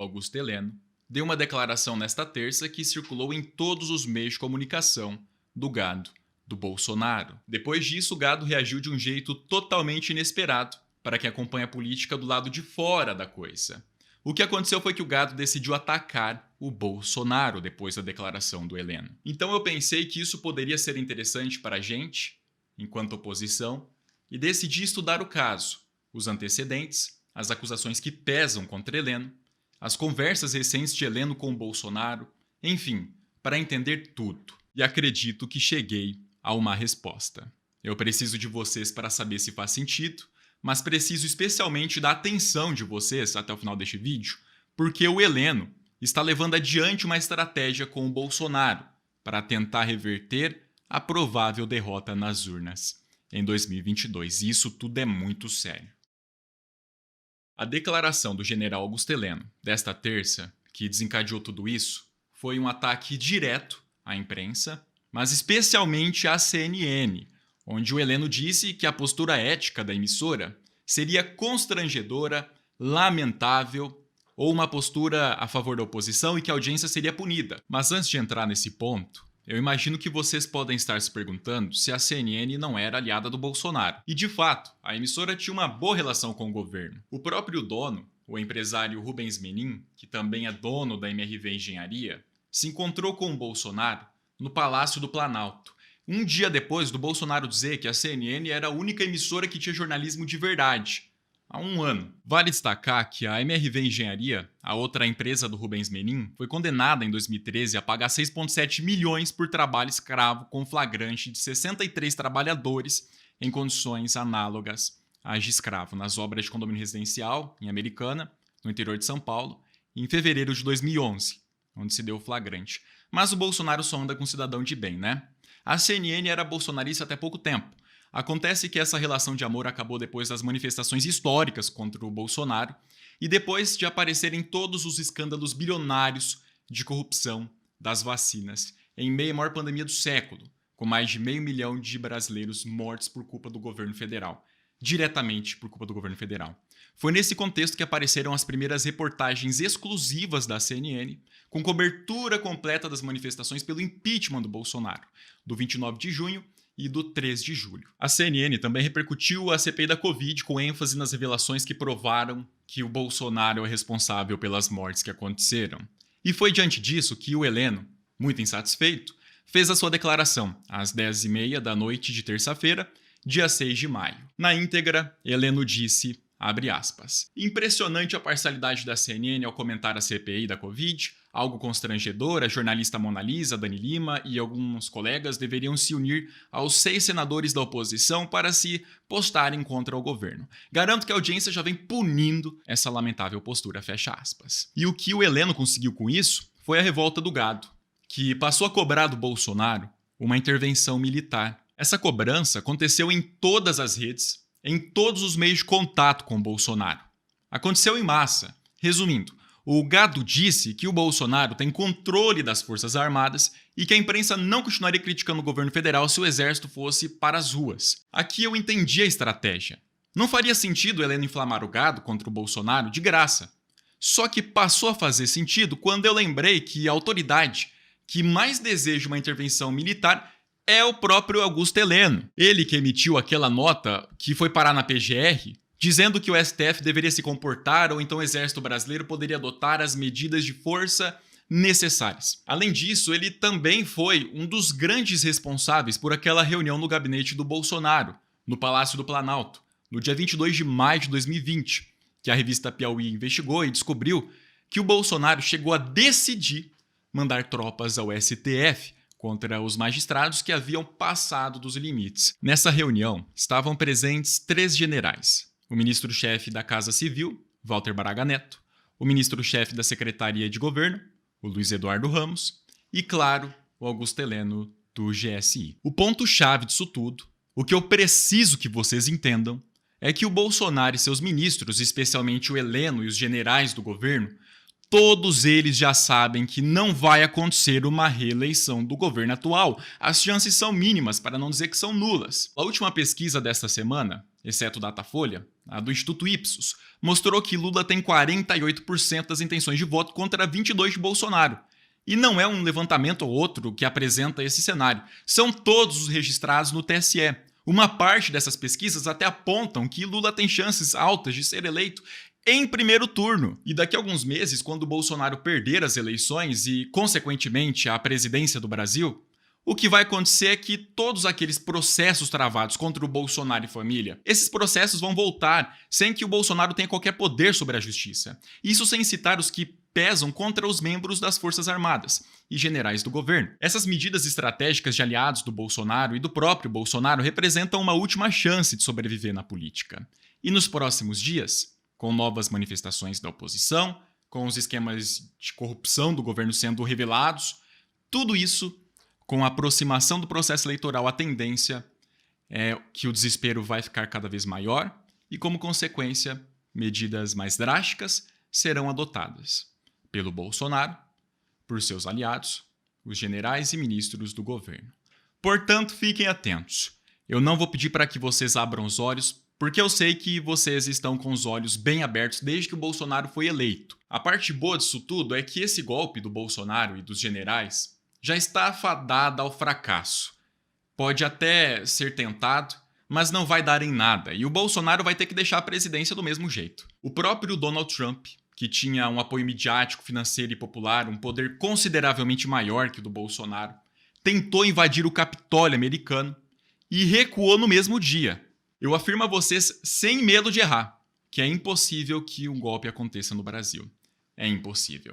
Augusto Heleno, deu uma declaração nesta terça que circulou em todos os meios de comunicação do gado do Bolsonaro. Depois disso, o gado reagiu de um jeito totalmente inesperado para quem acompanha a política do lado de fora da coisa. O que aconteceu foi que o gado decidiu atacar o Bolsonaro depois da declaração do Heleno. Então eu pensei que isso poderia ser interessante para a gente, enquanto oposição, e decidi estudar o caso, os antecedentes, as acusações que pesam contra Heleno, as conversas recentes de Heleno com o Bolsonaro, enfim, para entender tudo. E acredito que cheguei a uma resposta. Eu preciso de vocês para saber se faz sentido, mas preciso especialmente da atenção de vocês até o final deste vídeo, porque o Heleno está levando adiante uma estratégia com o Bolsonaro para tentar reverter a provável derrota nas urnas em 2022. E isso tudo é muito sério. A declaração do general Augusto Heleno desta terça, que desencadeou tudo isso, foi um ataque direto à imprensa, mas especialmente à CNN, onde o Heleno disse que a postura ética da emissora seria constrangedora, lamentável ou uma postura a favor da oposição e que a audiência seria punida. Mas antes de entrar nesse ponto, eu imagino que vocês podem estar se perguntando se a CNN não era aliada do Bolsonaro. E de fato, a emissora tinha uma boa relação com o governo. O próprio dono, o empresário Rubens Menin, que também é dono da MRV Engenharia, se encontrou com o Bolsonaro no Palácio do Planalto, um dia depois do Bolsonaro dizer que a CNN era a única emissora que tinha jornalismo de verdade, há um ano. Vale destacar que a MRV Engenharia, a outra empresa do Rubens Menin, foi condenada em 2013 a pagar 6,7 milhões por trabalho escravo com flagrante de 63 trabalhadores em condições análogas às de escravo nas obras de condomínio residencial em Americana, no interior de São Paulo, em fevereiro de 2011, onde se deu o flagrante. Mas o Bolsonaro só anda com cidadão de bem, né? A CNN era bolsonarista até pouco tempo. Acontece que essa relação de amor acabou depois das manifestações históricas contra o Bolsonaro e depois de aparecerem todos os escândalos bilionários de corrupção das vacinas, em meio à maior pandemia do século, com mais de 500 mil de brasileiros mortos por culpa do governo federal, diretamente por culpa do governo federal. Foi nesse contexto que apareceram as primeiras reportagens exclusivas da CNN, com cobertura completa das manifestações pelo impeachment do Bolsonaro, do 29 de junho e do 3 de julho. A CNN também repercutiu a CPI da Covid com ênfase nas revelações que provaram que o Bolsonaro é o responsável pelas mortes que aconteceram. E foi diante disso que o Heleno, muito insatisfeito, fez a sua declaração às 10h30 da noite de terça-feira, dia 6 de maio. Na íntegra, Heleno disse, abre aspas, impressionante a parcialidade da CNN ao comentar a CPI da Covid, algo constrangedor, a jornalista Mona Lisa, Dani Lima e alguns colegas deveriam se unir aos 6 senadores da oposição para se postarem contra o governo. Garanto que a audiência já vem punindo essa lamentável postura, fecha aspas. E o que o Heleno conseguiu com isso foi a revolta do gado, que passou a cobrar do Bolsonaro uma intervenção militar. Essa cobrança aconteceu em todas as redes, em todos os meios de contato com o Bolsonaro. Aconteceu em massa. Resumindo, o gado disse que o Bolsonaro tem controle das Forças Armadas e que a imprensa não continuaria criticando o governo federal se o exército fosse para as ruas. Aqui eu entendi a estratégia. Não faria sentido Heleno inflamar o gado contra o Bolsonaro de graça. Só que passou a fazer sentido quando eu lembrei que a autoridade que mais deseja uma intervenção militar é o próprio Augusto Heleno. Ele que emitiu aquela nota que foi parar na PGR, dizendo que o STF deveria se comportar ou então o Exército Brasileiro poderia adotar as medidas de força necessárias. Além disso, ele também foi um dos grandes responsáveis por aquela reunião no gabinete do Bolsonaro, no Palácio do Planalto, no dia 22 de maio de 2020, que a revista Piauí investigou e descobriu que o Bolsonaro chegou a decidir mandar tropas ao STF contra os magistrados que haviam passado dos limites. Nessa reunião, estavam presentes 3 generais. O ministro-chefe da Casa Civil, Walter Braga Neto, o ministro-chefe da Secretaria de Governo, o Luiz Eduardo Ramos, e, claro, o Augusto Heleno do GSI. O ponto-chave disso tudo, o que eu preciso que vocês entendam, é que o Bolsonaro e seus ministros, especialmente o Heleno e os generais do governo, todos eles já sabem que não vai acontecer uma reeleição do governo atual. As chances são mínimas, para não dizer que são nulas. A última pesquisa desta semana, exceto o Datafolha, a do Instituto Ipsos, mostrou que Lula tem 48% das intenções de voto contra 22% de Bolsonaro. E não é um levantamento ou outro que apresenta esse cenário. São todos os registrados no TSE. Uma parte dessas pesquisas até apontam que Lula tem chances altas de ser eleito em primeiro turno. E daqui a alguns meses, quando Bolsonaro perder as eleições e, consequentemente, a presidência do Brasil, o que vai acontecer é que todos aqueles processos travados contra o Bolsonaro e família, esses processos vão voltar sem que o Bolsonaro tenha qualquer poder sobre a justiça. Isso sem citar os que pesam contra os membros das Forças Armadas e generais do governo. Essas medidas estratégicas de aliados do Bolsonaro e do próprio Bolsonaro representam uma última chance de sobreviver na política. E nos próximos dias, com novas manifestações da oposição, com os esquemas de corrupção do governo sendo revelados, tudo isso, com a aproximação do processo eleitoral, a tendência é que o desespero vai ficar cada vez maior e, como consequência, medidas mais drásticas serão adotadas pelo Bolsonaro, por seus aliados, os generais e ministros do governo. Portanto, fiquem atentos. Eu não vou pedir para que vocês abram os olhos, porque eu sei que vocês estão com os olhos bem abertos desde que o Bolsonaro foi eleito. A parte boa disso tudo é que esse golpe do Bolsonaro e dos generais já está afadada ao fracasso. Pode até ser tentado, mas não vai dar em nada, e o Bolsonaro vai ter que deixar a presidência do mesmo jeito. O próprio Donald Trump, que tinha um apoio midiático, financeiro e popular, um poder consideravelmente maior que o do Bolsonaro, tentou invadir o Capitólio americano e recuou no mesmo dia. Eu afirmo a vocês, sem medo de errar, que é impossível que um golpe aconteça no Brasil. É impossível.